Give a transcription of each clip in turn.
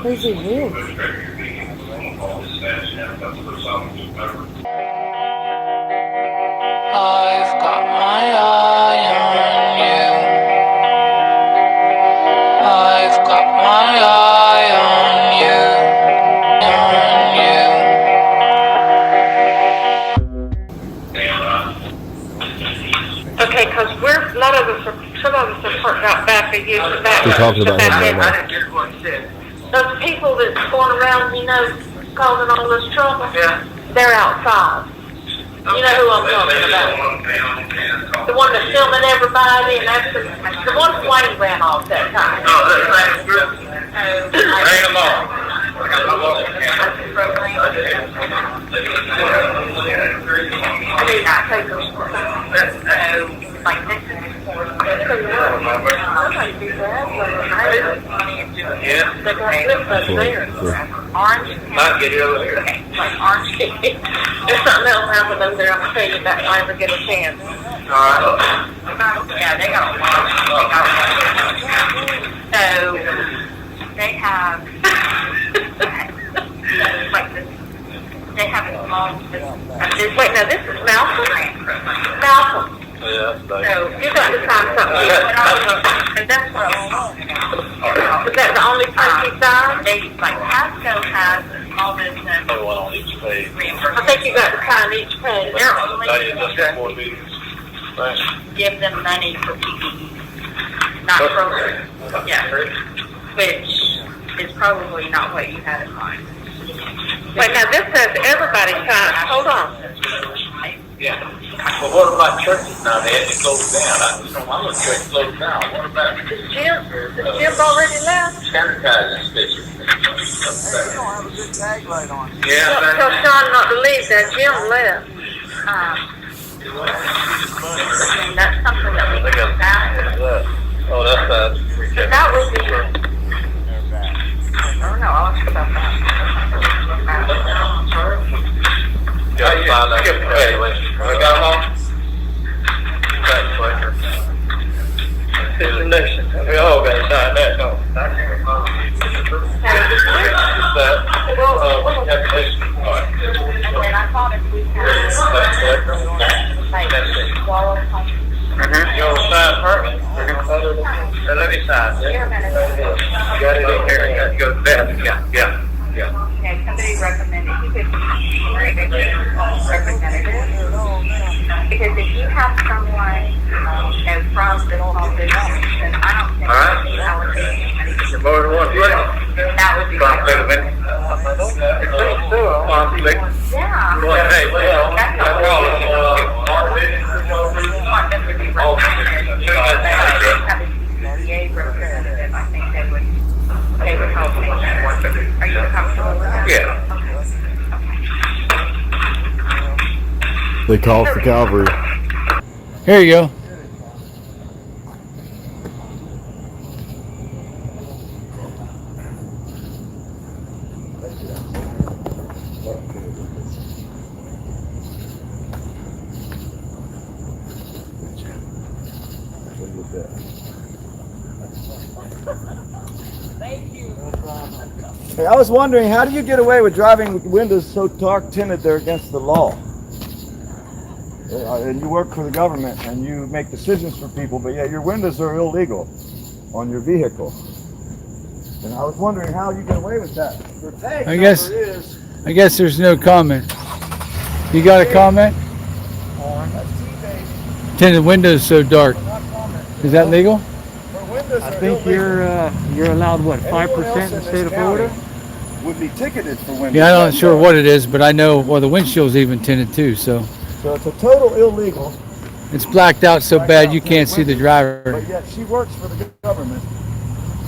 Who's he with? I've got my eye on you. I've got my eye on you. Okay, because a lot of us some of us are parked out back and using the back. We're talking about him right now. I didn't hear what he said. Those people that's going around, causing all this trouble. Yeah. They're outside. You know who I'm talking about. The one that's filming everybody, and that's the one Wayne ran off that time. Oh, that's the same group. Bring them on. I did not take them. Like this is orange. I'll get it over here. Like orange. There's something else happened over there. I'm gonna tell you about if I ever get a chance. All right. Yeah, they got a lot. So they have like this. They have a small. Wait, no, this is Malcolm. Malcolm. Yeah, so you got to sign something. And that's what. Is that the only place you signed? They like Pasco has a small business. One on each page. I think you got to sign each page. They're only give them money for PPE, not programs. Yeah, which is probably not what you had in mind. Wait, now this says everybody signs. Hold on. Yeah. Well, what about churches now? They had to close down. I don't know why the church closed down. What about Jim already left? sanitizing stations? They don't have a good tag light on. Yeah. Tell Sean not to leave there. Jim left. And that's something that we They got got. Oh, that's That was the. Oh no, I'll ask about that. I got them all. It's the nation. We all got to sign that, no? And I thought if we had like swallow You want to sign first? Let me sign. Got it in here. Go to bed. Yeah. Okay, somebody recommended you could be representative. Because if you have someone from the small business, then I don't think you're allocating money. You're more than one place. That would be Conflict of right. interest. Conflict. Yeah. Well, hey, well, That's that's all. all. You want them to be represented. But have a DA representative, I think they would help me. Are you comfortable with that? Yeah. They call for cavalry. Here you go. Hey, I was wondering, how do you get away with driving with windows so dark tinted they're against the law? And you work for the government and you make decisions for people, but yet your windows are illegal on your vehicle. And I was wondering how you get away with that. Your tag I guess- number is I guess there's no comment. You got a comment? Tinted windows so dark. Is that legal? I think you're allowed what, 5% in the state of Florida? Would be ticketed for windows. Yeah, I'm not like sure that. what it is, but I know, well, the windshield's even tinted too, so. So it's a total illegal, It's blacked out so bad you can't see the driver. but yet she works for the government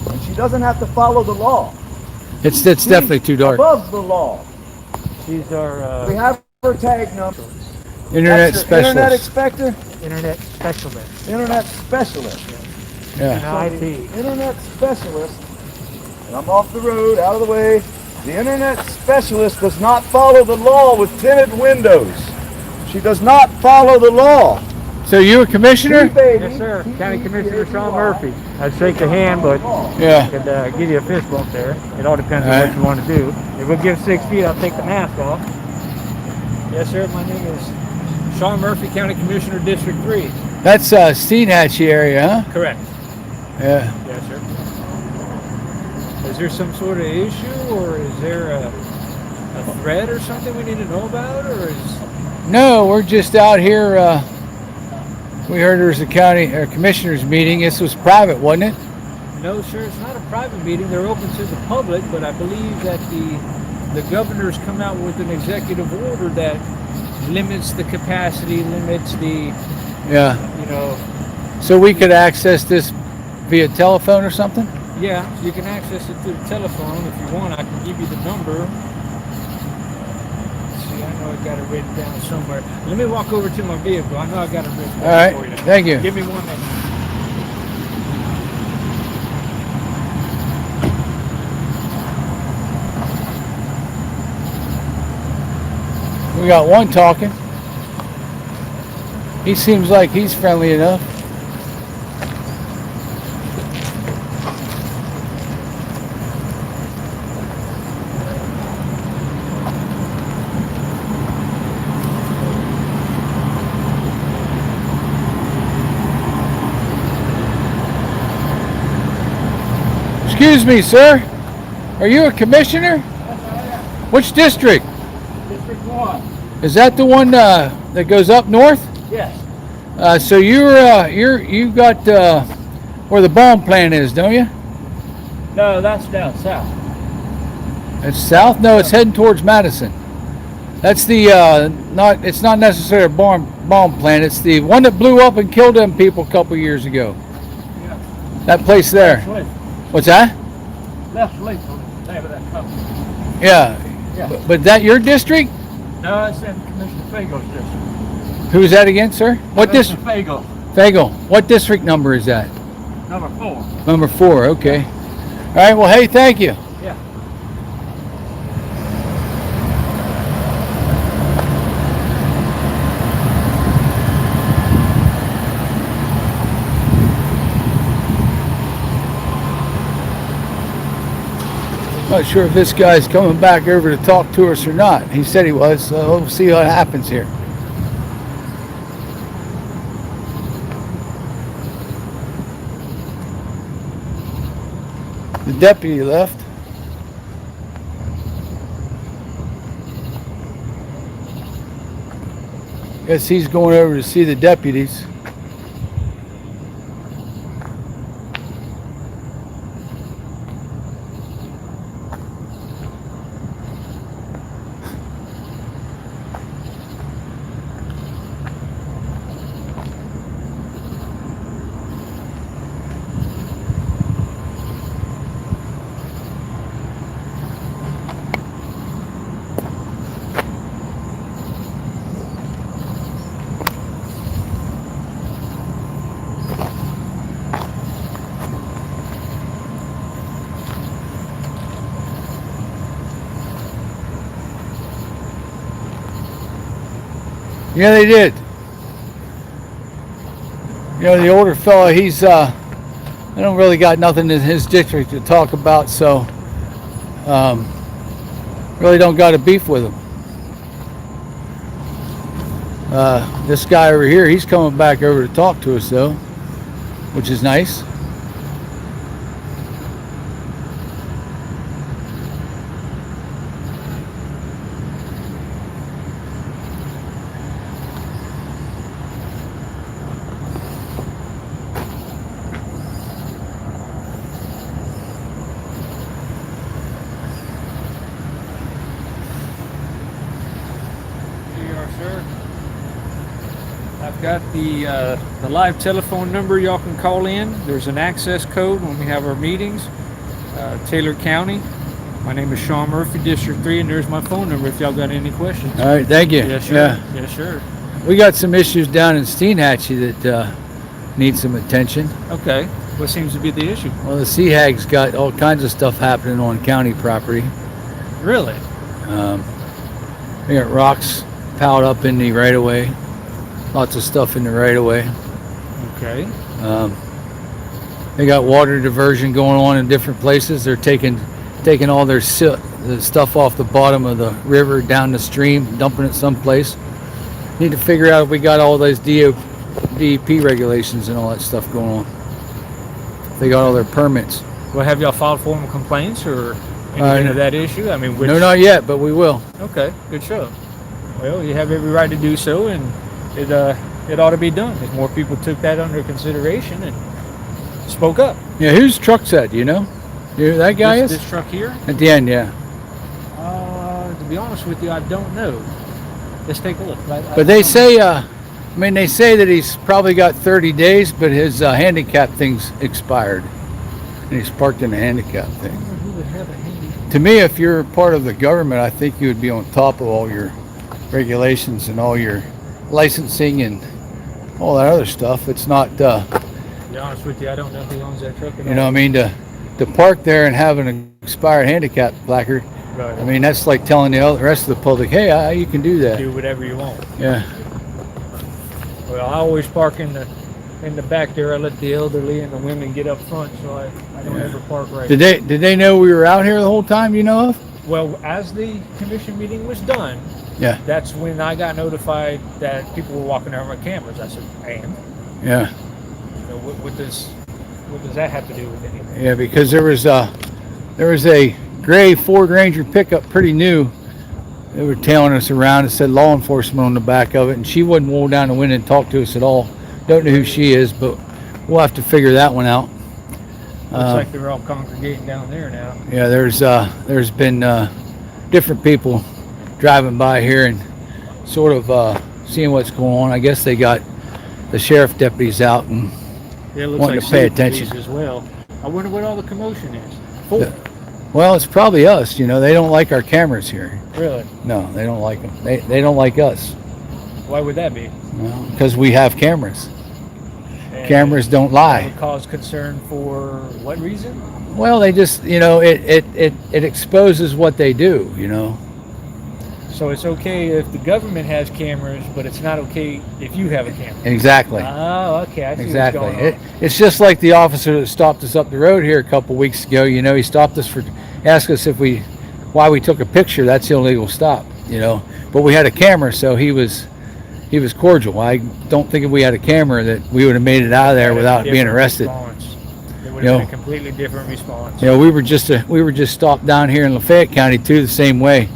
and she doesn't have to follow the law. It's definitely too dark. Above the law. These are We have her tag number. Internet That's your Internet specialist. inspector, internet specialists. internet specialist. Yeah. So IT. the internet specialist, and I'm off the road, out of the way. The internet specialist does not follow the law with tinted windows. She does not follow the law. So you a commissioner? Yes, sir. County Commissioner Sean Murphy. I'd shake the hand, but Yeah. I could give you a fist bump there. It all depends on All what right. you want to do. If we'll give 6 feet, I'll take the mask off. Yes, sir. My name is Sean Murphy, County Commissioner, District 3. That's Steenhatchee area, huh? Correct. Yeah. Yes, sir. Is there some sort of issue, or is there a threat or something we need to know about, or is... No, we're just out here. We heard there was a county or commissioners meeting. This was private, wasn't it? No, sir, it's not a private meeting. They're open to the public, but I believe that the governor's come out with an executive order that limits the capacity, limits the, Yeah. you know, So we could access this via telephone or something? yeah, you can access it through the telephone if you want. I can give you the number. Let's see, I know I got it written down somewhere. Let me walk over to my vehicle. I know I got it written down All right. for you. Thank you. Give me 1 minute. We got one talking. He seems like he's friendly enough. Excuse me, sir. Are you a commissioner? Which district? District 1. Is that the one that goes up north? Yes. So you got where the bomb plant is, don't you? No, that's down south. It's south. No, it's heading towards Madison. That's the it's not necessarily a bomb plant. It's the one that blew up and killed them people a couple years ago. Yeah. That place there. What's that? Left Lethal, name of that company. Yeah. Yeah. But that your district? No, it's in Commissioner Fagel's district. Who's that again, sir? What district? Fagel, Fagel. What district number is that? number 4. Number 4. Okay. All right. Well, hey, thank you. Yeah. Not sure if this guy's coming back over to talk to us or not. He said he was, so we'll see what happens here. The deputy left. Guess he's going over to see the deputies. Yeah, they did. You know, the older fella, he's, I don't really got nothing in his district to talk about, so, really don't got a beef with him. This guy over here, he's coming back over to talk to us, though, which is nice. I've got the live telephone number y'all can call in. There's an access code when we have our meetings. Taylor County. My name is Sean Murphy, District 3, and there's my phone number if y'all got any questions. All right, thank you. Yes, sir. Yeah. Yes, sir. We got some issues down in Steenhatchee that need some attention. Okay. What seems to be the issue? Well, the Sea-Hag's got all kinds of stuff happening on county property. Really? They got rocks piled up in the right-of-way. lots of stuff in the right of way. Okay. They got water diversion going on in different places. They're taking all their the stuff off the bottom of the river down the stream, dumping it someplace. Need to figure out if we got all those DEP regulations and all that stuff going on. They got all their permits. Well, have y'all filed formal complaints or anything of that issue? I mean, No, not yet, but we will. Okay, good show. Well, you have every right to do so, and it ought to be done. If more people took that under consideration and spoke up. Yeah, whose truck's that? Do you know? You know who that guy is? This truck here? At the end, yeah. To be honest with you, I don't know. Let's take a look. But they say, they say that he's probably got 30 days, but his handicap thing's expired. And he's parked in a handicap thing. Who would have a handy? To me, if you're part of the government, I think you would be on top of all your regulations and all your licensing and all that other stuff. It's not, To be honest with you, I don't know who owns that truck. you know what I mean, to park there and have an expired handicap placard. Right. I mean, that's like telling the rest of the public, hey, you can do that. Do whatever you want. Yeah. Well, I always park in the back there. I let the elderly and the women get up front, so I don't ever park right. Did they know we were out here the whole time? You know of? Well, as the commission meeting was done, Yeah. that's when I got notified that people were walking around with cameras. I said, and Yeah. you know, what does that have to do with anything? Yeah, because there was a gray Ford Ranger pickup, pretty new. They were tailing us around. It said law enforcement on the back of it, and she wouldn't roll down the window and talk to us at all. Don't know who she is, but we'll have to figure that one out. Looks like they're all congregating down there now. Yeah, there's been different people driving by here and sort of seeing what's going on. I guess they got the sheriff deputies out and Yeah, it looks wanting like to pay city attention. police as well. I wonder what all the commotion is. For. Well, it's probably us. You know, they don't like our cameras here. Really? No, they don't like them. They don't like us. Why would that be? Well, because we have cameras. And Cameras don't that lie. would cause concern for what reason? Well, they just, it exposes what they do, you know. So it's okay if the government has cameras, but it's not okay if you have a camera. Exactly. Oh, okay. I see Exactly. what's going on. It's just like the officer that stopped us up the road here a couple weeks ago. You know, he stopped us asked us why we took a picture. That's the illegal stop, you know. But we had a camera, so he was cordial. I don't think if we had a camera that we would have made it out of there without being arrested. It would You have know. been a completely different response. You know, we were just stopped down here in Lafayette County too, the same way.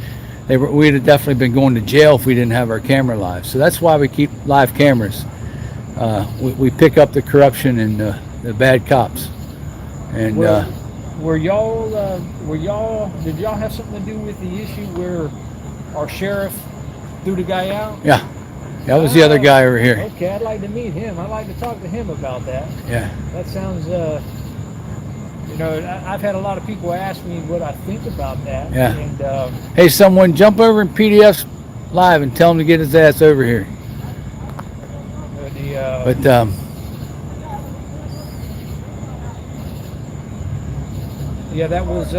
We'd have definitely been going to jail if we didn't have our camera live. So that's why we keep live cameras. We pick up the corruption and the bad cops. And Did y'all have something to do with the issue where our sheriff threw the guy out? yeah, that was the other guy over here. Okay, I'd like to meet him. I'd like to talk to him about that. Yeah. That sounds, I've had a lot of people ask me what I think about that. Yeah. And Hey, someone jump over in PDF's live and tell him to get his ass over here. But yeah, that was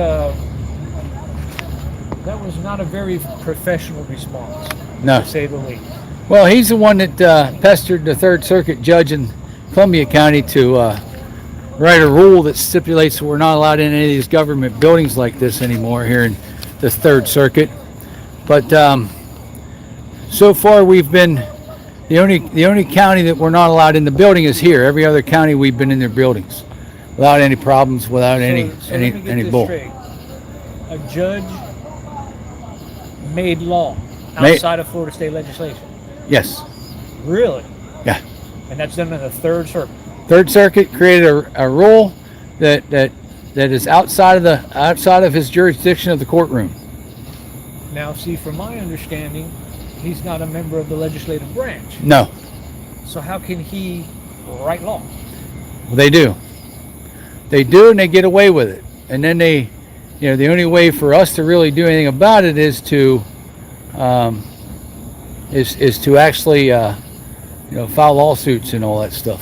not a very professional response, no. to say the least. Well, he's the one that pestered the Third Circuit judge in Columbia County to write a rule that stipulates that we're not allowed in any of these government buildings like this anymore here in the Third Circuit. But so far we've been the only county that we're not allowed in the building is here. Every other county we've been in their buildings without any problems, without So let me get any this bull. straight. A judge made law outside of Florida state legislation. Yes. Really? Yeah. And that's done in the Third Circuit. Third Circuit created a rule that is outside of his jurisdiction of the courtroom. Now, see, from my understanding, he's not a member of the legislative branch. No, So how can he write law? they do. They do, and they get away with it. And then the only way for us to really do anything about it is to actually file lawsuits and all that stuff.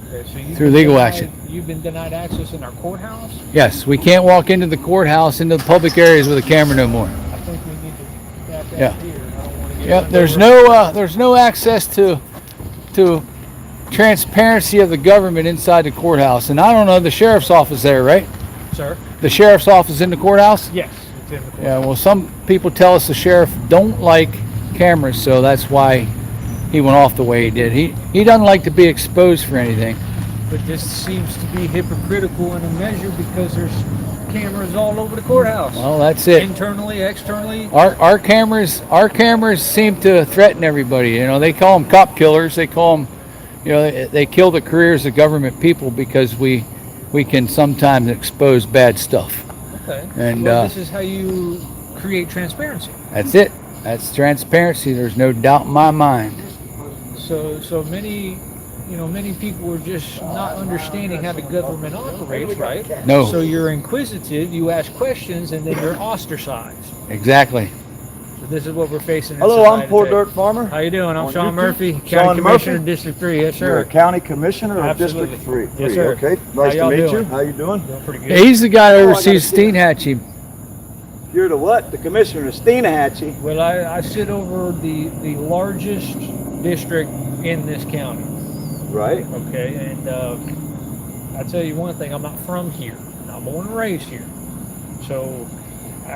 Okay, so you've Through been legal denied- action. You've been denied access in our courthouse? Yes, we can't walk into the courthouse, into the public areas with a camera no more. I think we need to back Yeah. out here. I don't want to get Yep, run there's over. no access to to transparency of the government inside the courthouse, and I don't know, the sheriff's office there, right? Sir? The sheriff's office in the courthouse? Yes. It's in the court. Yeah, well, some people tell us the sheriff don't like cameras, so that's why he went off the way he did. He doesn't like to be exposed for anything. But this seems to be hypocritical in a measure because there's cameras all over the courthouse. Well, that's it. Internally, externally. Our cameras seem to threaten everybody. You know, they call them cop killers. They call them, you know, they kill the careers of government people because we can sometimes expose bad stuff. Okay. And well, this is how you create transparency. that's it. That's transparency. There's no doubt in my mind. So many, many people are just not understanding how the government operates, right? No. So you're inquisitive, you ask questions, and then you're ostracized. Exactly. So this is what we're facing. in Hello, I'm society Poor today. Dirt Farmer. How you doing? I'm On Sean YouTube? Murphy, County Sean Commissioner, Murphy? District 3. Yes, You're a sir. county commissioner of Absolutely. District 3. Yes, sir. Okay, nice y'all to meet you. doing? How you doing? Doing pretty good. Yeah, he's the guy that I gotta oversees see it. Steenhatchee. You're the what? The commissioner of Steenhatchee. Well, I sit over the largest district in this county. Right. Okay, and I tell you one thing, I'm not from here. I'm born and raised here. So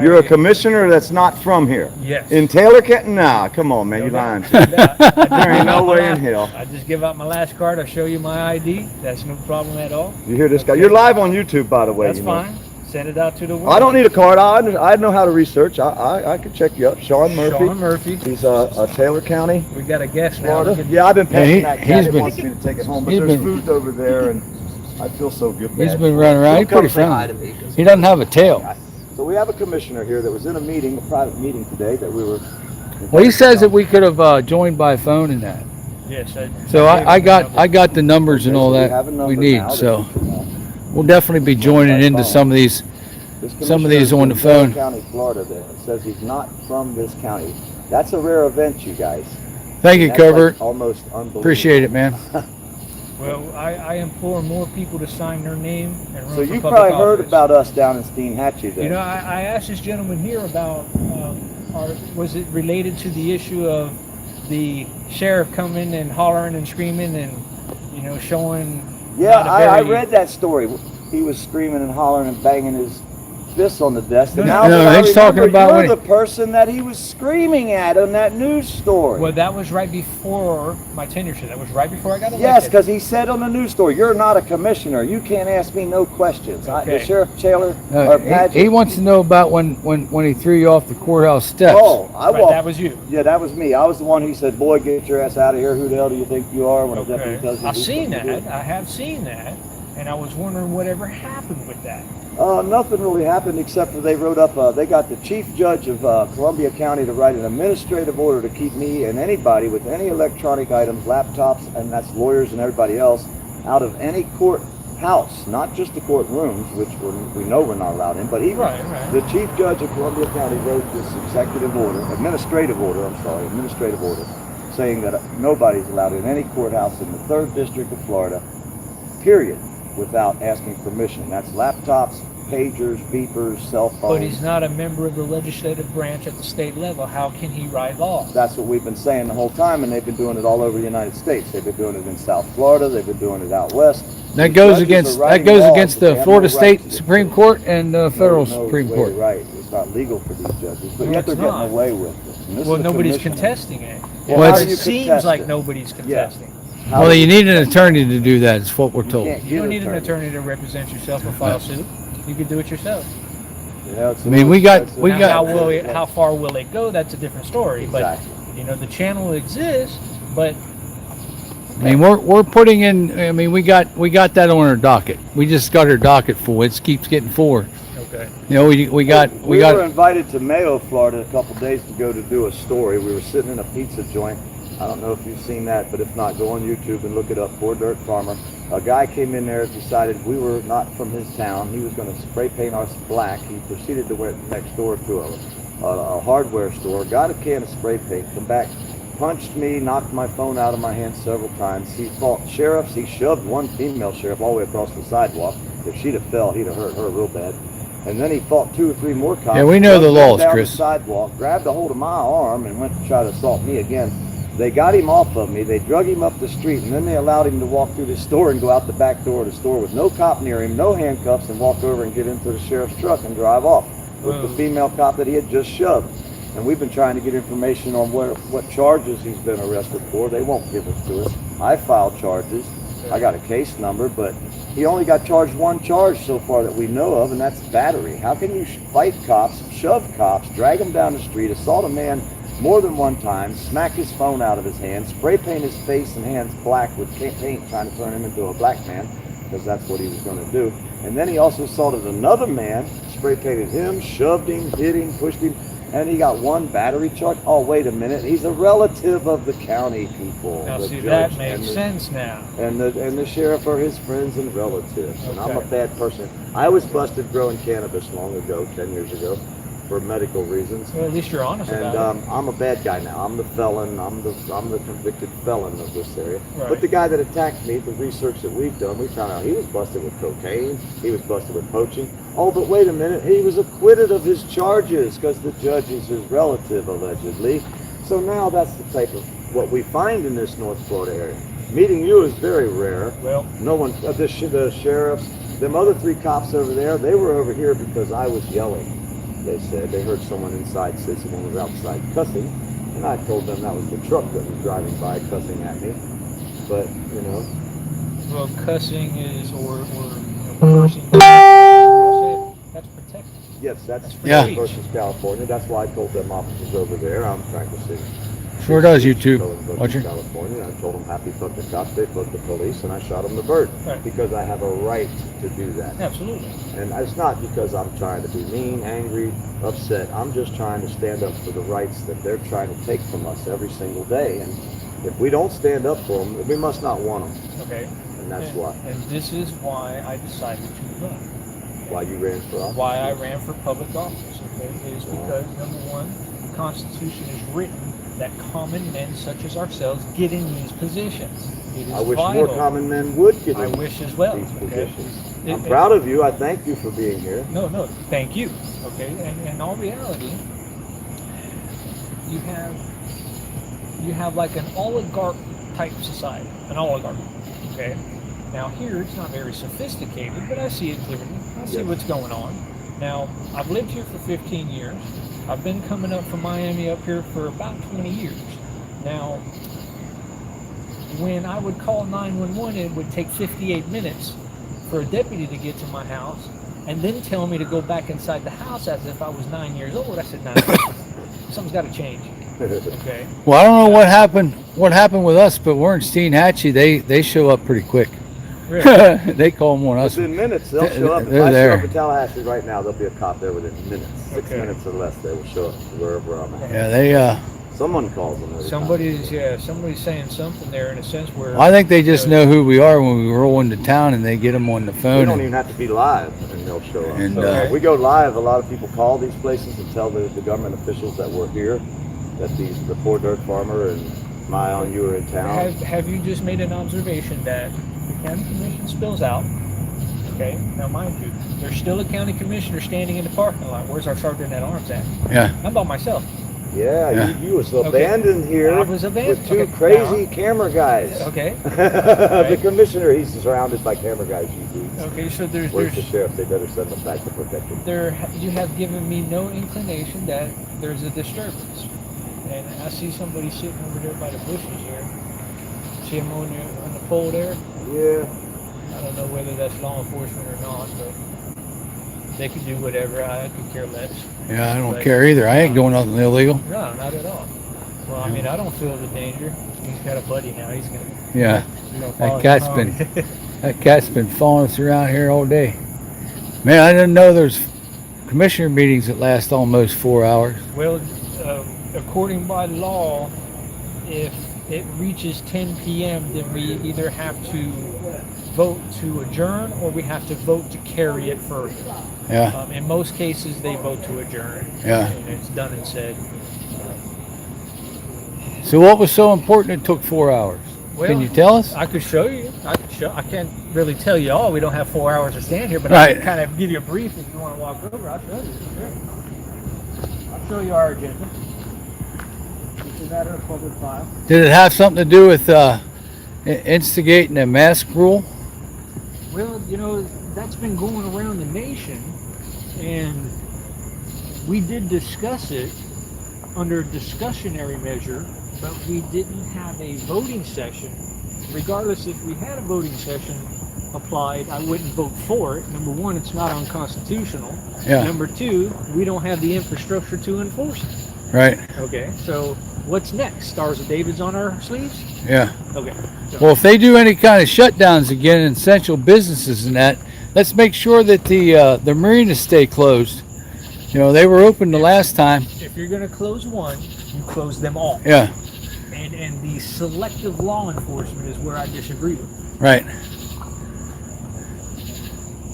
You're a commissioner that's not from here. Yes. In Taylor County? Nah, come on, man, No you lying. doubt. No doubt. I just There ain't give no out my way in last- hell. I just give out my last card. I show you my ID. That's no problem at all. You hear this guy? Okay. You're live on YouTube, by the way. That's you know. fine. Send it out to the world. I don't need a card. I know how to research. I could check you up. Sean Murphy. Sean Murphy. He's a Taylor County, We got a guest now. Florida. We can- Yeah, I've been paying he- that he's cat. He been- wants me to take it home, but he's there's been- food over there, and I feel so good. He's bad. been running around. He's pretty friendly. He doesn't have a tail. So we have a commissioner here that was in a meeting, a private meeting today that we were. Well, he says that we could have joined by phone in that. Yes. So I got the numbers and all Okay, so we have a that number we need. now that So you can, we'll definitely be joining into some of these. This Some of these commissioner on the is in Taylor phone. County, Florida, that says he's not from this county. That's a rare event, you guys. Thank you, That's like Covert. almost unbelievable. Appreciate it, man. Well, I implore more people to sign their name and run So for you public probably heard office. about us down in Steenhatchee then. You know, I asked this gentleman here about, was it related to the issue of the sheriff coming and hollering and screaming and, showing. yeah, not a I very- read that story. He was screaming and hollering and banging his fists on the desk. And No, now no, that I he's talking remember, about you're when he- the person that he was screaming at on that news story. Well, that was right before my tenure, so that was right before I got elected. Yes, because he said on the news story, "You're not a commissioner. You can't ask me no questions." The Okay. Sheriff Taylor or Padgett. He wants to know about when he threw you off the courthouse steps. Oh, I Right, walked. that was you. Yeah, that was me. I was the one who said, "Boy, get your ass out of here. Who the hell do you think you are?" When a deputy Okay. tells you I've to do seen something that. to do. I have seen that, and I was wondering whatever happened with that. Nothing really happened except for they wrote up. They got the chief judge of Columbia County to write an administrative order to keep me and anybody with any electronic items, laptops, and that's lawyers and everybody else, out of any courthouse, not just the courtrooms, which we know we're not allowed in, but even Right. the chief judge of Columbia County wrote this administrative order, saying that nobody's allowed in any courthouse in the 3rd District of Florida, period, without asking permission. That's laptops, pagers, beepers, cell phones. But he's not a member of the legislative branch at the state level. How can he write laws? That's what we've been saying the whole time, and they've been doing it all over the United States. They've been doing it in South Florida. They've been doing it out west. That These goes judges against are writing laws, but they the have Florida no right State to Supreme dictate. Court and the federal No Supreme way, Court. Right. It's not legal for these judges, but No, yet they're it's getting not. away with it. And this Well, is a nobody's commissioner. contesting it. Well, how do It you seems contest like it? nobody's contesting. How Well, do you need an attorney to do that. Is what we're told. can't You get don't need an attorney to represent yourself or file suit. You can do it yourself. Yeah, it's I mean, we got- we Now, got- how far will it go? That's a different story. Exactly. But the channel exists, but I mean, we're putting in. I mean, we got that on our docket. We just got our docket full. It keeps getting full. okay. We got. We were invited to Mayo, Florida, a couple days ago to do a story. We were sitting in a pizza joint. I don't know if you've seen that, but if not, go on YouTube and look it up. Poor Dirt Farmer. A guy came in there, decided we were not from his town. He was going to spray paint us black. He proceeded to went next door to a hardware store, got a can of spray paint, come back, punched me, knocked my phone out of my hand several times. He fought sheriffs. He shoved one female sheriff all the way across the sidewalk. If she'd have fell, he'd have hurt her real bad. And then he fought 2 or 3 more cops. Yeah, we know the shoved them laws, down Chris. The sidewalk, grabbed a hold of my arm, and went to try to assault me again. They got him off of me. They drug him up the street, and then they allowed him to walk through the store and go out the back door of the store with no cop near him, no handcuffs, and walk over and get into the sheriff's truck and drive off with the female cop that he had just shoved. And we've been trying to get information on what charges he's been arrested for. They won't give it to us. I filed charges. I got a case number, but he only got charged one charge so far that we know of, and that's battery. How can you fight cops, shove cops, drag them down the street, assault a man more than one time, smack his phone out of his hand, spray paint his face and hands black with paint, trying to turn him into a black man, because that's what he was going to do. And then he also assaulted another man, spray painted him, shoved him, hit him, pushed him, and he got one battery charge. Oh, wait a minute, he's a relative of the county people. Now the see, judge that makes sense now. And the sheriff are his friends and relatives. And I'm a Okay. bad person. I was busted growing cannabis long ago, 10 years ago, for medical reasons. Well, at least you're honest And about it. I'm a bad guy now. I'm the felon. I'm the convicted felon of this area. Right. But the guy that attacked me, the research that we've done, we found out he was busted with cocaine. He was busted with poaching. Oh, but wait a minute. He was acquitted of his charges because the judge is his relative, allegedly. So now that's the type of what we find in this North Florida area. Meeting you is very rare. Well, No one, the sheriffs, them other 3 cops over there, they were over here because I was yelling. They said they heard someone inside say someone was outside cussing, and I told them that was the truck that was driving by cussing at me. But, you know, well, cussing is or cursing. That's protected. yes, that's Yeah. versus California. That's why I told them officers over there I'm practicing. Sure does, YouTube. Versus Watcher. California. I told them happy fuck the cops, they fuck the police, and I shot them the bird Right. because I have a right to do that. Absolutely. And it's not because I'm trying to be mean, angry, upset. I'm just trying to stand up for the rights that they're trying to take from us every single day. And if we don't stand up for them, we must not want them. Okay. And that's and, why. And this is why I decided to run. Why you ran for office. Why I ran for public office. Okay, is because number one, the Constitution is written that common men such as ourselves get in these positions. It is I wish vital. more common men would get I in wish as well. these Okay. positions. It- I'm proud of you. I thank you for being here. No, thank you. Okay, and in all reality, you have like an oligarch type society, an oligarch. Okay, now here it's not very sophisticated, but I see it clearly. I see Yes. what's going on. Now I've lived here for 15 years. I've been coming up from Miami up here for about 20 years. Now, when I would call 911, it would take 58 minutes for a deputy to get to my house and then tell me to go back inside the house as if I was 9 years old. I said, no, something's got to change. Okay. Well, I don't know what happened with us, but we're in Steinhatchee. They show up pretty quick. Really? They call them on us. Within minutes, they'll show up. If They're I show there. up in Tallahassee right now, there'll be a cop there within minutes. 6 Okay. minutes or less, they will show up wherever I'm at. Yeah, they. Someone calls them. every time. Somebody's saying something there in a sense where I think they just know who we are when we roll into town, and they get them on the We phone. don't and- even have to be live, and they'll show up. And, So, we go live. A lot of people call these places and tell the government officials that we're here, that the poor dirt farmer and my on you are in town. have you just made an observation that the county commission spills out? Okay, now mind you, there's still a county commissioner standing in the parking lot. Where's our sergeant at arms at? Yeah. I'm by myself. Yeah, Yeah. You was Okay. abandoned here I was abandoned. with 2 Okay, crazy camera guys. Okay. The commissioner, he's surrounded by camera guys. Okay, so there's Where's the sheriff? They better send them back to protect him. you have given me no inclination that there's a disturbance. And I see somebody sitting over there by the bushes here. See him on the pole there? Yeah. I don't know whether that's law enforcement or not, but they could do whatever. I could care less. Yeah, I don't care either. I ain't doing nothing illegal. No, not at all. Well, I mean, I don't feel the danger. He's got a buddy now. He's gonna. Yeah. Follow That cat's him home. That cat's been following us around here all day. Man, I didn't know there's commissioner meetings that last almost 4 hours. Well, according by law, if it reaches 10 p.m., then we either have to vote to adjourn or we have to vote to carry it further. Yeah. In most cases, they vote to adjourn. Yeah. And it's done and said. So what was so important it took 4 hours? Well, Can you tell us? I could show you. I can't really tell you all. We don't have 4 hours to stand here, but I Right. can kind of give you a brief if you want to walk over. I'll show you. Sure. I'll show you our agenda. This is matter of public file. Did it have something to do with instigating a mask rule? Well, you know, that's been going around the nation, and we did discuss it under a discussionary measure, but we didn't have a voting session. Regardless, if we had a voting session applied, I wouldn't vote for it. Number one, it's not unconstitutional. Yeah. Number two, we don't have the infrastructure to enforce it. Right. Okay, so what's next? Stars of David's on our sleeves? Yeah. Okay. So, Well, if they do any kind of shutdowns again in essential businesses and that, let's make sure that the marinas stay closed. You know, they were open the last time. if you're going to close one, you close them all. Yeah. And the selective law enforcement is where I disagree with. Right.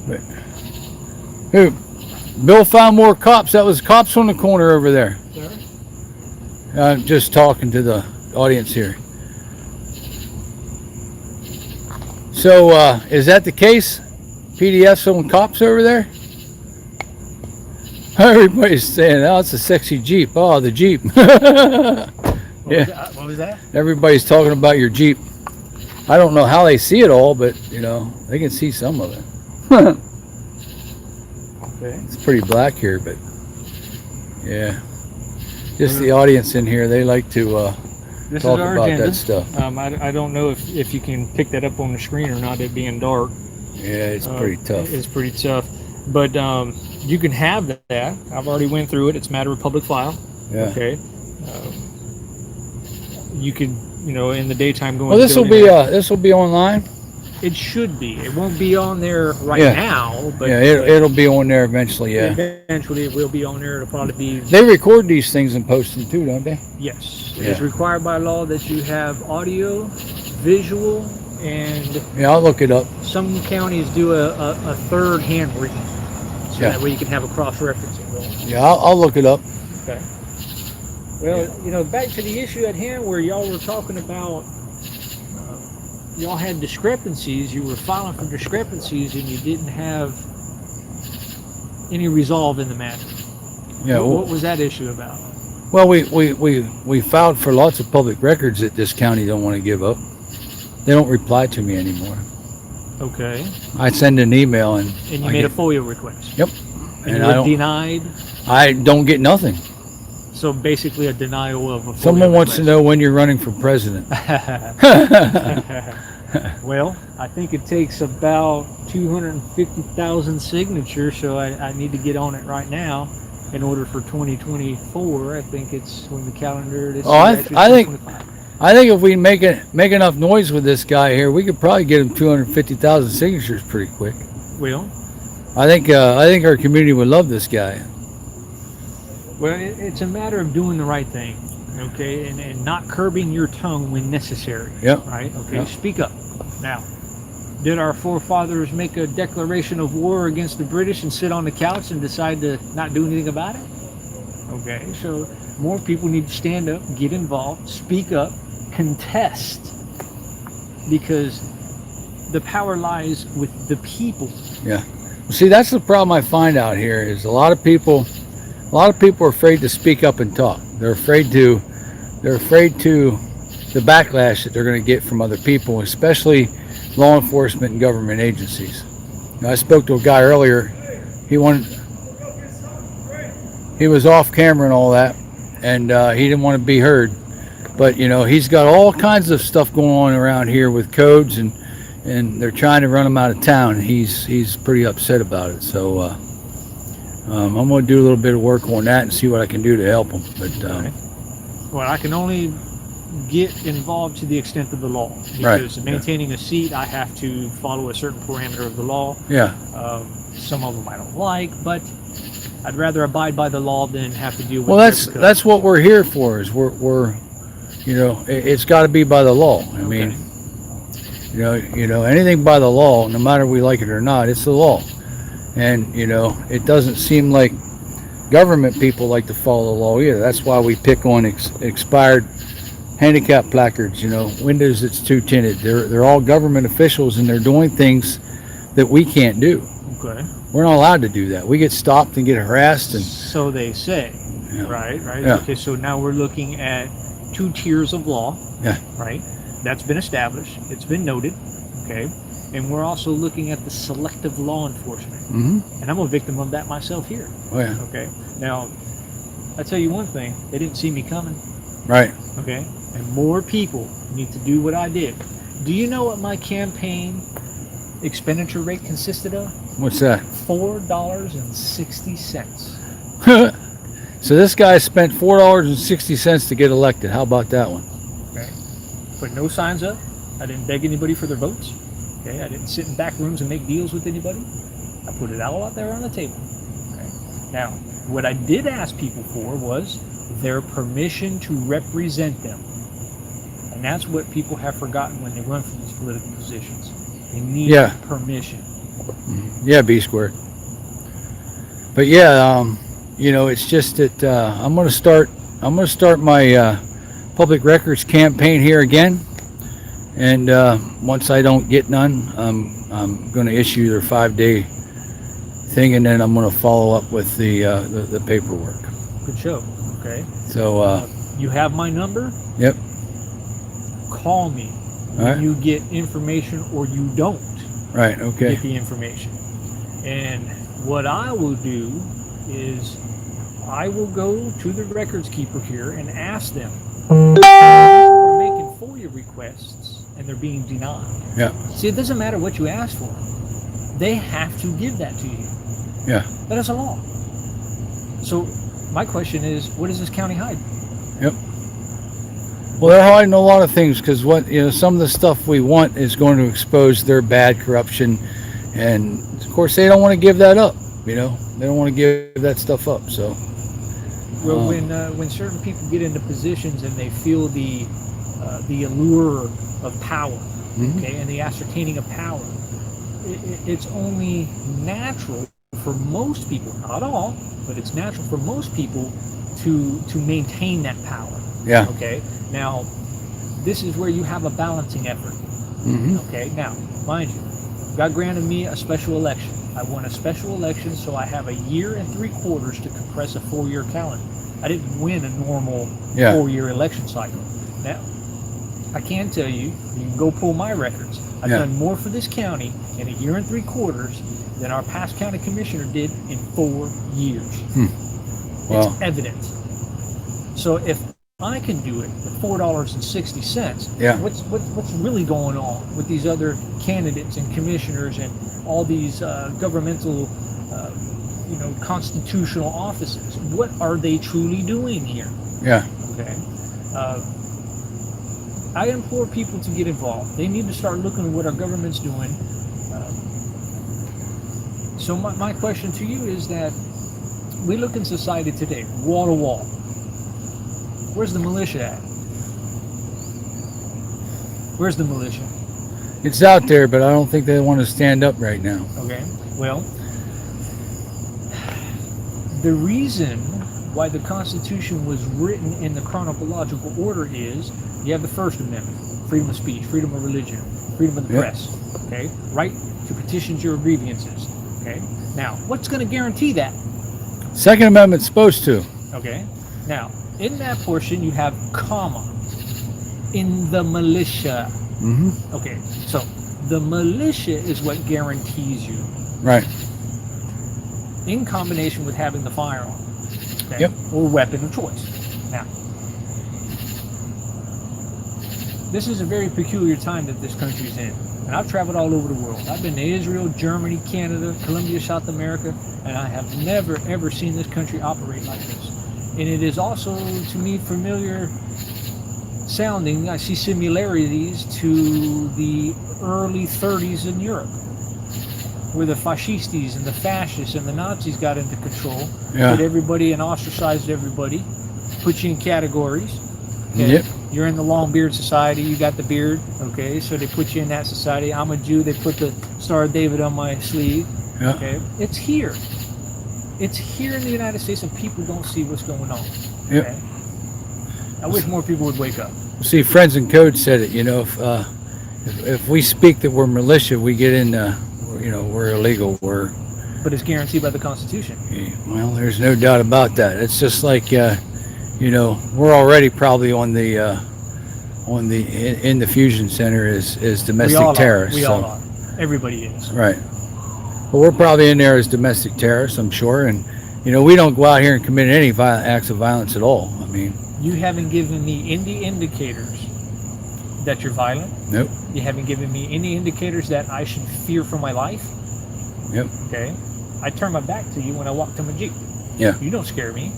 But, who? Bill found more cops. That was cops on the corner over there. Sir? I'm just talking to the audience here. So, is that the case? PDF's on cops over there? Everybody's saying, oh, it's a sexy Jeep. Oh, the Jeep. Yeah. What was that? Everybody's talking about your Jeep. I don't know how they see it all, but, you know, they can see some of it. Okay. It's pretty black here, but, yeah. Just the audience in here, they like to This talk is our about agenda. that stuff. I don't know if you can pick that up on the screen or not, it being dark. Yeah, it's pretty tough. It's pretty tough. But you can have that. I've already went through it. It's a matter of public file. Yeah. Okay. You could, you know, in the daytime go. Well, this will be online. It should be. It won't be on there right Yeah. now, but Yeah, it'll be on there eventually. Yeah. eventually it will be on there. It'll probably be. They record these things and post them too, don't they? Yes. Yeah. It's required by law that you have audio, visual, and Yeah, I'll look it up. some counties do a third hand reading, so Yeah. that way you can have a cross-referencing going. Yeah, I'll look it up. Okay. Well, you know, back to the issue at hand where y'all were talking about, y'all had discrepancies, you were filing for discrepancies, and you didn't have any resolve in the matter. Yeah. What was that issue about? Well, we filed for lots of public records that this county don't want to give up. They don't reply to me anymore. Okay. I send an email and And you I made a get- FOIA request. Yep. And And you I were don't- denied. I don't get nothing. So basically a denial of a FOIA Someone wants to request. know when you're running for president. Well, I think it takes about 250,000 signatures, so I need to get on it right now in order for 2024. I think it's when the calendar is. Oh, I think if we make enough noise with this guy here, we could probably get him 250,000 signatures pretty quick. Well, I think our community would love this guy. it's a matter of doing the right thing, okay, and not curbing your tongue when necessary. Yep. Right. Okay. Yep. Speak up. Now, did our forefathers make a declaration of war against the British and sit on the couch and decide to not do anything about it? Okay. So more people need to stand up, get involved, speak up, contest, because the power lies with the people. Yeah. See, that's the problem I find out here is a lot of people are afraid to speak up and talk. They're afraid to the backlash that they're going to get from other people, especially law enforcement and government agencies. Now, I spoke to a guy earlier. He was off camera and all that, and he didn't want to be heard. But you know, he's got all kinds of stuff going on around here with codes, and they're trying to run him out of town. He's pretty upset about it. So I'm going to do a little bit of work on that and see what I can do to help him. But Well, I can only get involved to the extent of the law, Right. because maintaining a seat, I have to follow a certain parameter of the law. yeah, Some of them I don't like, but I'd rather abide by the law than have to deal with. well, repercussions. that's what we're here for. Is we're you know, it's got to be by the law. I mean, you know, anything by the law, no matter we like it or not, it's the law. And you know, it doesn't seem like government people like to follow the law either. That's why we pick on expired handicap placards. You know, windows that's too tinted. They're all government officials, and they're doing things that we can't do. Okay. We're not allowed to do that. We get stopped and get harassed, and So they say, Yeah. right? Yeah. Okay, so now we're looking at two tiers of law. Yeah. Right. That's been established. It's been noted. Okay. And we're also looking at the selective law enforcement. Mm-hmm. And I'm a victim of that myself here. Oh yeah. Okay. Now, I tell you one thing: they didn't see me coming. Right. Okay. And more people need to do what I did. Do you know what my campaign expenditure rate consisted of? What's that? $4.60. So this guy spent $4.60 to get elected. How about that one? Okay. Put no signs up. I didn't beg anybody for their votes. Okay. I didn't sit in back rooms and make deals with anybody. I put it all out there on the table. Okay. Now, what I did ask people for was their permission to represent them. And that's what people have forgotten when they run for these political positions. They need permission. Yeah, B squared. But yeah, you know, it's just that I'm gonna start my public records campaign here again, and once I don't get none, I'm gonna issue their 5-day thing, and then I'm gonna follow up with the paperwork. Good show. Okay. So you have my number. Yep. Call me when All right. you get information, or you don't Right. Okay. get the information. And what I will do is I will go to the records keeper here and ask them. We're making FOIA requests and they're being denied. Yeah. See, it doesn't matter what you ask for. They have to give that to you. Yeah. That is a law. So my question is, what does this county hide? Yep. Well, they're hiding a lot of things because some of the stuff we want is going to expose their bad corruption, and of course they don't want to give that up. They don't want to give that stuff up. So, well, when certain people get into positions and they feel the allure of power, okay, and the ascertaining of power, it's only natural for most people, not all, but it's natural for most people to maintain that power. Yeah. Okay. Now, this is where you have a balancing effort. Okay. Now, mind you, God granted me a special election. I won a special election, so I have 1 year and 3/4 to compress a 4-year calendar. I didn't win a normal 4-year election cycle. Now, I can tell you, you can go pull my records. I've done more for this county in 1 year and 3/4 than our past county commissioner did in 4 years. Wow. It's evident. So if I can do it at $4.60, what's really going on with these other candidates and commissioners and all these governmental, constitutional offices? What are they truly doing here? Yeah. Okay. I implore people to get involved. They need to start looking at what our government's doing. So my question to you is that we look in society today, wall to wall. Where's the militia at? Where's the militia? It's out there, but I don't think they want to stand up right now. Okay. Well, the reason why the Constitution was written in the chronological order is you have the First Amendment, freedom of speech, freedom of religion, freedom of the press, okay? Right to petition your grievances, okay? Now, what's going to guarantee that? Second Amendment's supposed to. Okay. Now, in that portion, you have comma, in the militia. Okay, so the militia is what guarantees you. Right. In combination with having the firearm. Okay? Yep. Or weapon of choice. Now, this is a very peculiar time that this country's in. And I've traveled all over the world. I've been to Israel, Germany, Canada, Colombia, South America, and I have never, ever seen this country operate like this. And it is also, to me, familiar sounding. I see similarities to the early 30s in Europe, where the fascistes and the fascists and the Nazis got into control, put everybody and ostracized everybody, put you in categories. Okay? Yep. You're in the long beard society, you got the beard, okay, so they put you in that society. I'm a Jew, they put the Star of David on my sleeve. Okay, it's here. It's here in the United States, and people don't see what's going on. Okay? I wish more people would wake up. See, Friends in Code said it. If we speak that we're militia, we get in. We're illegal. But it's guaranteed by the Constitution. Well, there's no doubt about that. It's just like you know, we're already probably on the in the fusion center is domestic terrorists. We all are. Everybody is. Right. But we're probably in there as domestic terrorists, I'm sure, and you know, we don't go out here and commit any acts of violence at all. I mean, You haven't given me any indicators that you're violent. nope. You haven't given me any indicators that I should fear for my life. Yep. Okay. I turn my back to you when I walk to my Jeep. Yeah. You don't scare me.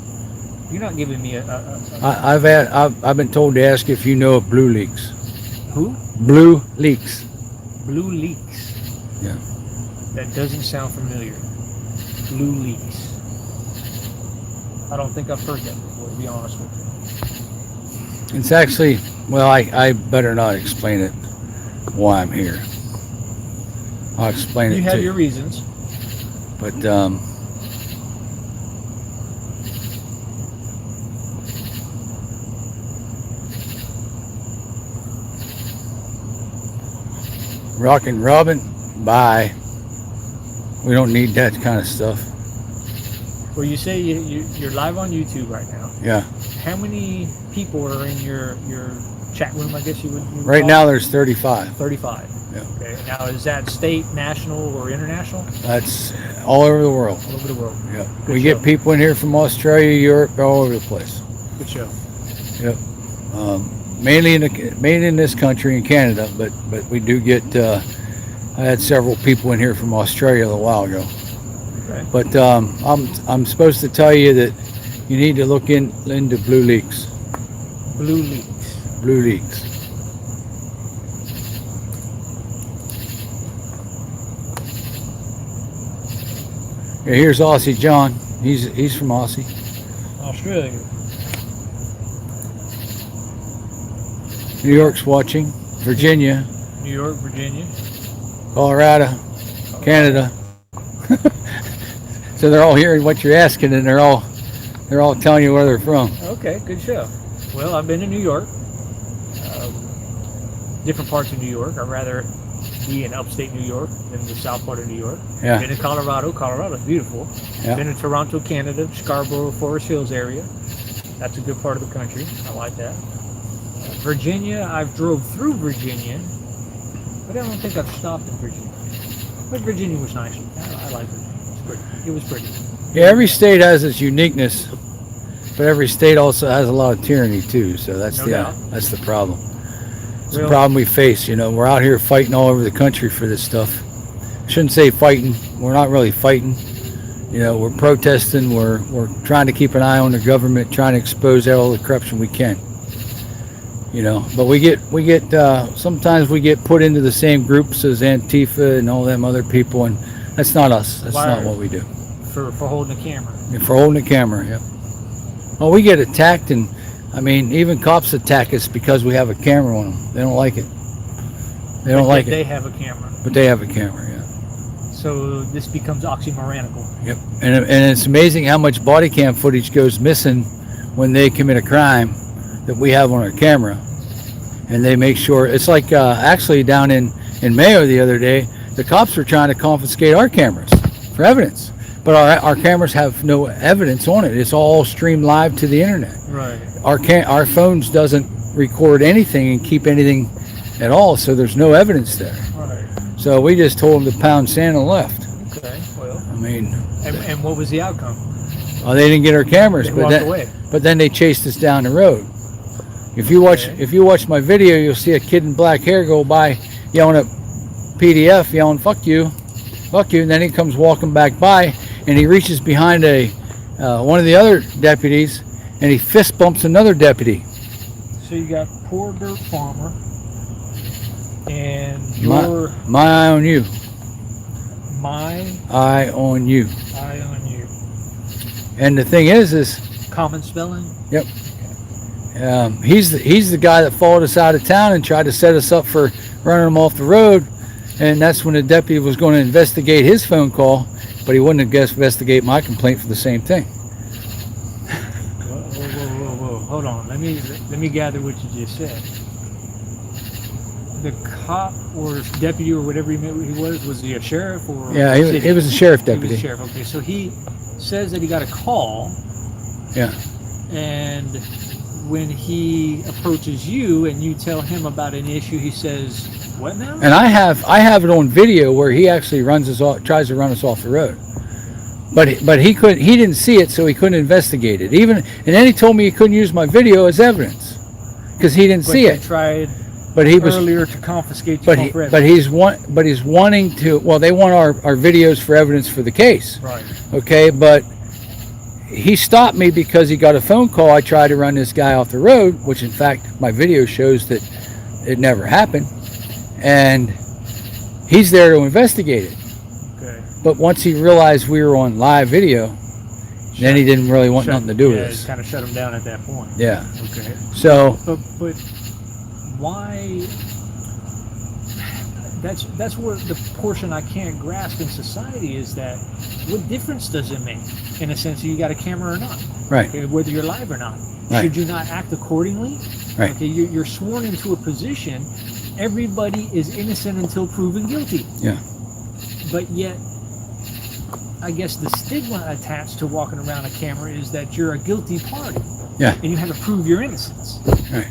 You're not giving me I've been told to ask if you know of Blue Leaks. who? Blue Leaks. Blue Leaks. Yeah. That doesn't sound familiar. Blue Leaks. I don't think I've heard that before, to be honest with you. It's actually, well, I better not explain it why I'm here. I'll explain You it have to your you. reasons. But Rockin' Robin, bye. We don't need that kind of stuff. Well, you say you're live on YouTube right now. Yeah. How many people are in your chat room, I guess you would Right call now it? there's 35. 35. Yeah. Okay. Now, is that state, national, or international? That's all over the world. All over the world. Yeah. Good We show. get people in here from Australia, Europe, all over the place. Good show. Yep. Mainly in this country in Canada, but we do get. I had several people in here from Australia a while ago. Okay. But I'm supposed to tell you that you need to look into Blue Leaks. Blue Leaks. Blue Leaks. Yeah, here's Aussie John. He's from Aussie. Australia. New York's watching. Virginia, New York, Virginia. Colorado, Canada. So they're all hearing what you're asking, and they're all telling you where they're from. Okay, good show. Well, I've been to New York. Different parts of New York. I'd rather be in upstate New York than the south part of New York. Yeah. Been in Colorado. Colorado's beautiful. Yeah. Been in Toronto, Canada, Scarborough, Forest Hills area. That's a good part of the country. I like that. Virginia, I've drove through Virginia, but I don't think I've stopped in Virginia. But Virginia was nice. I like Virginia. It's pretty. It was pretty. Yeah, every state has its uniqueness, but every state also has a lot of tyranny too. So that's No doubt. that's the problem. It's the Well- problem we face. You know, we're out here fighting all over the country for this stuff. Shouldn't say fighting. We're not really fighting. You know, we're protesting. We're trying to keep an eye on the government, trying to expose all the corruption we can. You know, but we get sometimes we get put into the same groups as Antifa and all them other people, and that's not us. That's not what we do. For holding the camera. And for holding the camera, yep. Well, we get attacked, and I mean, even cops attack us because we have a camera on them. They don't like it. They don't like They it, have a camera. but they have a camera, yeah. So this becomes oxymoronical. Yep. And it's amazing how much body cam footage goes missing when they commit a crime that we have on our camera. And they make sure, it's like actually down in Mayo the other day, the cops were trying to confiscate our cameras for evidence. But our cameras have no evidence on it. It's all streamed live to the internet. Right. Our phones doesn't record anything and keep anything at all, so there's no evidence there. Right. So we just told them to pound sand and left. Okay. Well, I mean, and what was the outcome? they didn't get our cameras, They but walked away. then they chased us down the road. If you watch my video, you'll see a kid in black hair go by yelling at PDF, yelling "fuck you," and then he comes walking back by, and he reaches behind one of the other deputies, and he fist bumps another deputy. So you got Poor Dirt Farmer and My eye on you. my Eye on you. eye on you. And the thing is Common spelling? yep. He's the guy that followed us out of town and tried to set us up for running him off the road, and that's when the deputy was going to investigate his phone call, but he wouldn't investigate my complaint for the same thing. Whoa. Hold on. Let me gather what you just said. The cop or deputy or whatever he was he a sheriff or? Yeah, city? he was a sheriff He was deputy. a sheriff. Okay, so he says that he got a call. Yeah. And when he approaches you and you tell him about an issue, he says, "What now?" And I have it on video where he actually tries to run us off the road. But he didn't see it, so he couldn't investigate it. And then he told me he couldn't use my video as evidence because he didn't see it. Tried But he was earlier to confiscate your but phone for he's wanting to. Well, they want our videos for evidence for the case. Right. Okay, but he stopped me because he got a phone call. I tried to run this guy off the road, which in fact my video shows that it never happened, and he's there to investigate it. Okay. But once he realized we were on live video, then he didn't really want nothing to do with us. Kind of shut him down at that point. Yeah. Okay. So, But why? That's where the portion I can't grasp in society is that what difference does it make in a sense you got a camera or not? right, Okay, whether you're live or not. Right. Should you not act accordingly? Right. Okay, you're sworn into a position. Everybody is innocent until proven guilty. yeah, But yet, I guess the stigma attached to walking around a camera is that you're a guilty party. Yeah. And you have to prove your innocence. right.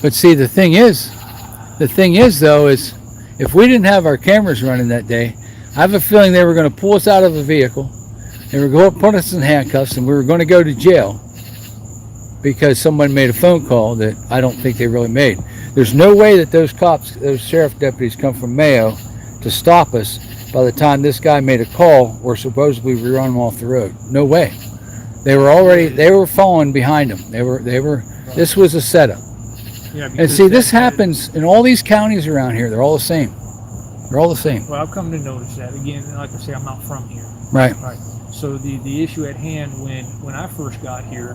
But see, the thing is though, is if we didn't have our cameras running that day, I have a feeling they were going to pull us out of a vehicle, they were going to put us in handcuffs, and we were going to go to jail because someone made a phone call that I don't think they really made. There's no way that those sheriff deputies come from Mayo to stop us by the time this guy made a call or supposedly we run him off the road. No way. They were following behind him. This was a setup. Yeah, And see, this happens in all these counties around here. They're all the same. They're all the same. Well, I've come to notice that. Again, like I say, I'm not from here. Right. Right. So the issue at hand when I first got here,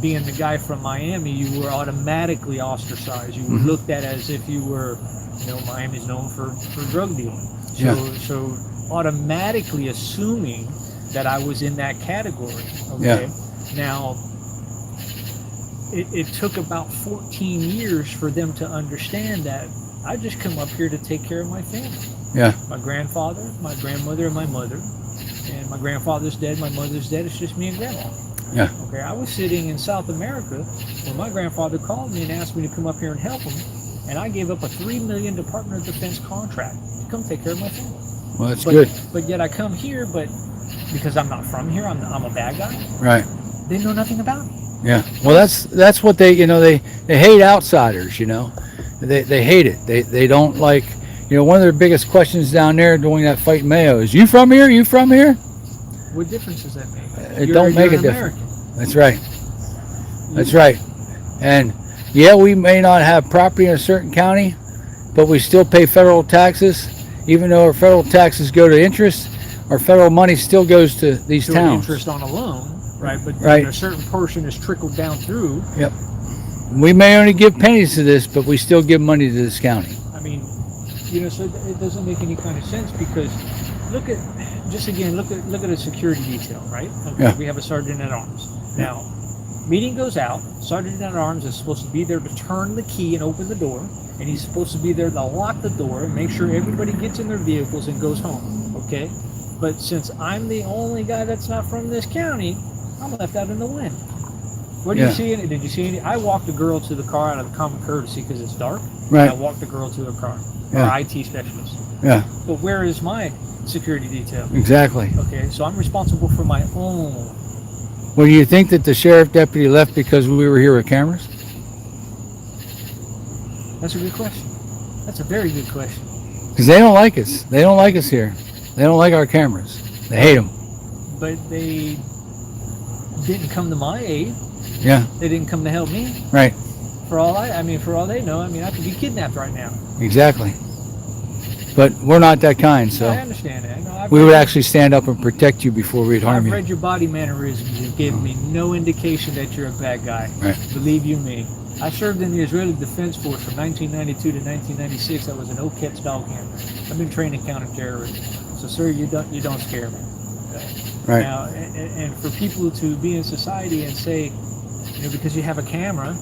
being the guy from Miami, you were automatically ostracized. You were looked at as if you were, Miami's known for drug dealing. So automatically assuming that I was in that category. Okay. Yeah. Now, it took about 14 years for them to understand that I just come up here to take care of my family. Yeah. My grandfather, my grandmother, and my mother. And my grandfather's dead, my mother's dead. It's just me and grandma. Yeah. Okay, I was sitting in South America when my grandfather called me and asked me to come up here and help him. And I gave up a $3 million Department of Defense contract to come take care of my family. Well, that's good. But yet I come here, but because I'm not from here, I'm a bad guy. Right. They know nothing about me. Yeah. Well, that's what they hate outsiders. They hate it. They don't like. One of their biggest questions down there during that fight in Mayo is, "You from here? You from here?" What difference does that make? It don't make a an difference. American. That's right. That's right. And yeah, we may not have property in a certain county, but we still pay federal taxes. Even though our federal taxes go to interest, our federal money still goes to these To towns. interest on a loan, right? But Right. a certain portion is trickled down through. Yep. We may only give pennies to this, but we still give money to this county. I mean, so it doesn't make any kind of sense because look at a security detail, right? Okay, Yeah. we have a sergeant at arms. Now, meeting goes out. Sergeant at arms is supposed to be there to turn the key and open the door, and he's supposed to be there to lock the door and make sure everybody gets in their vehicles and goes home. Okay, but since I'm the only guy that's not from this county, I'm left out in the wind. What do you see in it? Did you see any? I walked a girl to the car out of common courtesy because it's dark. Right. I walked a girl to her car. Yeah. Our IT specialist. Yeah. But where is my security detail? Exactly. Okay, so I'm responsible for my own. Well, do you think that the sheriff deputy left because we were here with cameras? That's a good question. That's a very good question. Because they don't like us. They don't like us here. They don't like our cameras. They hate them. But they didn't come to my aid. Yeah. They didn't come to help me. Right. For all they know, I could be kidnapped right now. Exactly. But we're not that kind, so I understand that. No, we would actually stand up and protect you before we'd harm I've you. read your body mannerisms. You've given me no indication that you're a bad guy. Right. Believe you me. I served in the Israeli Defense Force from 1992 to 1996. I was an OKETS dog handler. I've been trained in counterterrorism. So, sir, you don't scare me. Okay? Right. Now, and for people to be in society and say, because you have a camera,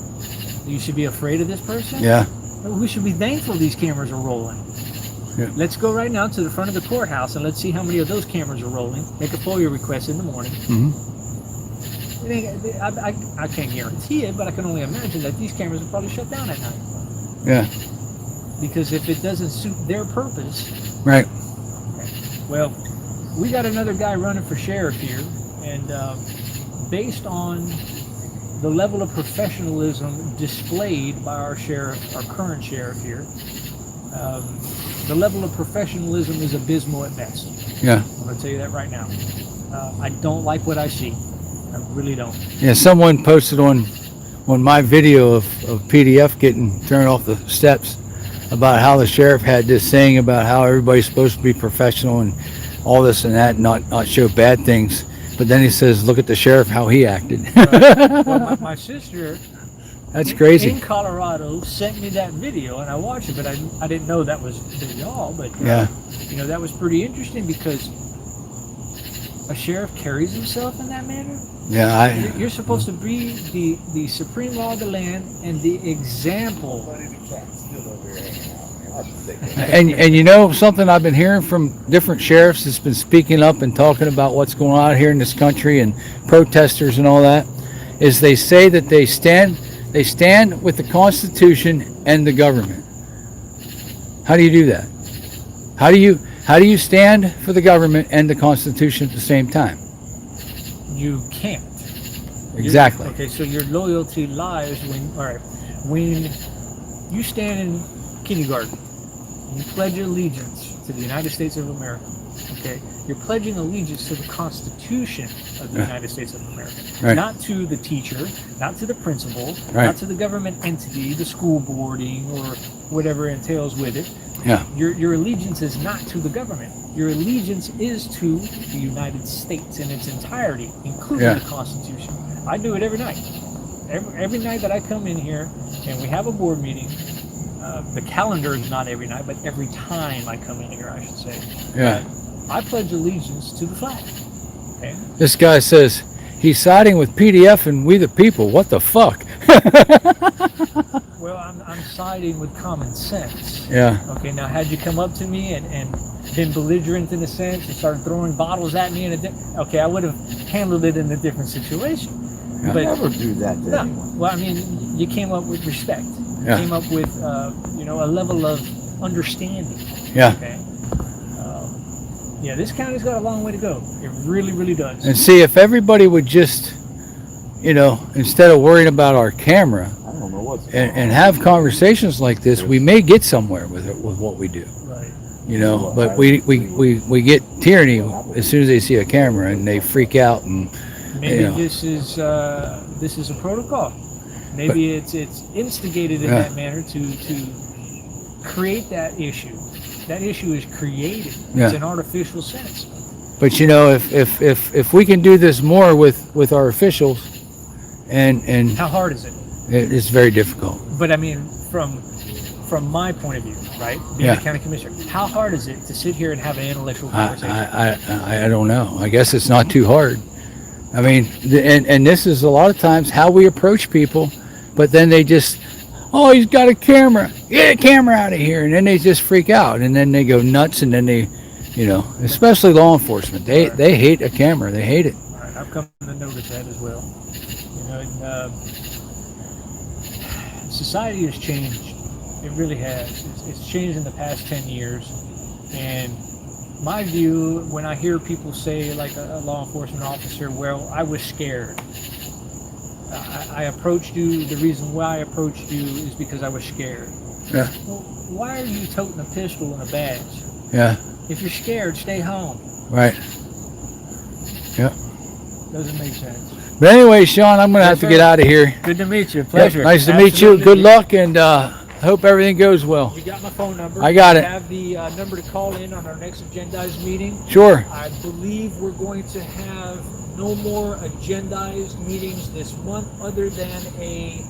you should be afraid of this person? Yeah. We should be thankful these cameras are rolling. Yeah. Let's go right now to the front of the courthouse and let's see how many of those cameras are rolling. Make a FOIA request in the morning. Hmm. I can't guarantee it, but I can only imagine that these cameras are probably shut down at night. Yeah. Because if it doesn't suit their purpose, Right. well, we got another guy running for sheriff here, and based on the level of professionalism displayed by our sheriff, our current sheriff here, the level of professionalism is abysmal at best. Yeah. I'm going to tell you that right now. I don't like what I see. I really don't. Yeah. Someone posted on my video of PDF getting thrown off the steps about how the sheriff had this saying about how everybody's supposed to be professional and all this and that, and not show bad things. But then he says, look at the sheriff, how he acted. Well, my sister That's crazy. in Colorado sent me that video, and I watched it, but I didn't know that was y'all. But Yeah. you know, that was pretty interesting because a sheriff carries himself in that manner. Yeah. You're supposed to be the supreme law of the land and the example. And you know something I've been hearing from different sheriffs that's been speaking up and talking about what's going on here in this country and protesters and all that, is they say that they stand with the Constitution and the government. How do you do that? How do you stand for the government and the Constitution at the same time? You can't. Exactly. Okay, so your loyalty lies when you stand in kindergarten, you pledge allegiance to the United States of America. Okay, you're pledging allegiance to the Constitution of the United States of America, Right. not to the teacher, not to the principal, Right. not to the government entity, the school boarding, or whatever entails with it. Yeah. Your allegiance is not to the government. Your allegiance is to the United States in its entirety, including Yeah. the Constitution. I do it every night. Every night that I come in here and we have a board meeting, the calendar is not every night, but every time I come in here, I should say. Yeah. I pledge allegiance to the flag. Okay? This guy says he's siding with PDF and we the people. What the fuck? Well, I'm siding with common sense. Yeah. Okay, now had you come up to me and been belligerent in a sense and started throwing bottles at me, okay, I would have handled it in a different situation. I But never do that to no, anyone. well, I mean, you came up with respect. You Yeah. came up with, a level of understanding. Yeah. Okay. Yeah, this county's got a long way to go. It really, really does. And see, if everybody would just, instead of worrying about our camera I don't know what's and have conversations like this, we may get somewhere with it, with what we do. Right. But we get tyranny as soon as they see a camera and they freak out and Maybe you know. this is a protocol. Maybe it's instigated in Yeah. that manner to create that issue. That issue is created. Yeah. It's an artificial sense. But if we can do this more with our officials, and How hard is it? it's very difficult. But I mean, from my point of view, right? Being Yeah. a county commissioner, how hard is it to sit here and have an intellectual conversation? I don't know. I guess it's not too hard. I mean, and this is a lot of times how we approach people, but then they just, oh, he's got a camera. Get a camera out of here, and then they just freak out, and then they go nuts, and then they, especially law enforcement, they hate a camera. They hate it. All right, I've come to notice that as well. Society has changed. It really has. It's changed in the past 10 years. And my view, when I hear people say, like a law enforcement officer, well, I was scared. I approached you. The reason why I approached you is because I was scared. Yeah. Well, why are you toting a pistol and a badge? Yeah. If you're scared, stay home. Right. Yeah. Doesn't make sense. But anyway, Sean, I'm going to Yes, have to sir. get out of here. Good to meet you. Pleasure. Yep, nice to meet you. Absolutely. Good luck, and hope everything goes well. You got my phone number. I got it. I have the number to call in on our next agendized meeting. Sure. I believe we're going to have no more agendized meetings this month other than a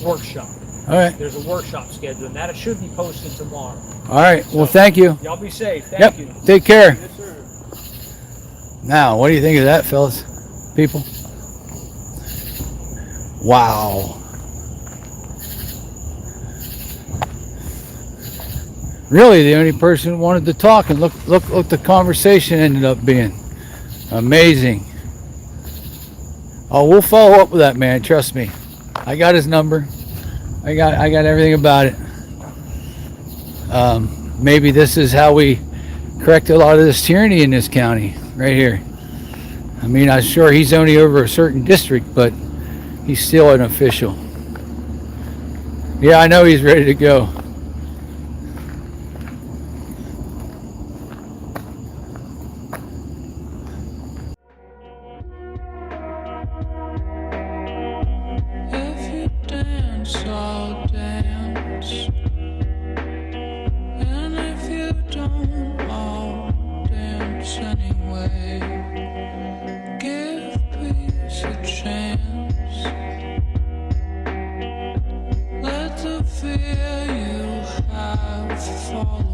workshop. All right. There's a workshop scheduled, and that should be posted tomorrow. All right. Well, thank you. Y'all be safe. Thank Yep. you. Take care. Yes, sir. Now, what do you think of that, fellas? People? Wow. Really, the only person who wanted to talk, and look the conversation ended up being. Amazing. Oh, we'll follow up with that man. Trust me. I got his number. I got everything about it. Maybe this is how we correct a lot of this tyranny in this county, right here. I mean, I'm sure he's only over a certain district, but he's still an official. Yeah, I know he's ready to go. If you dance, I'll dance. And if you don't, I'll dance anyway. Give peace a chance. Let the fear you have fall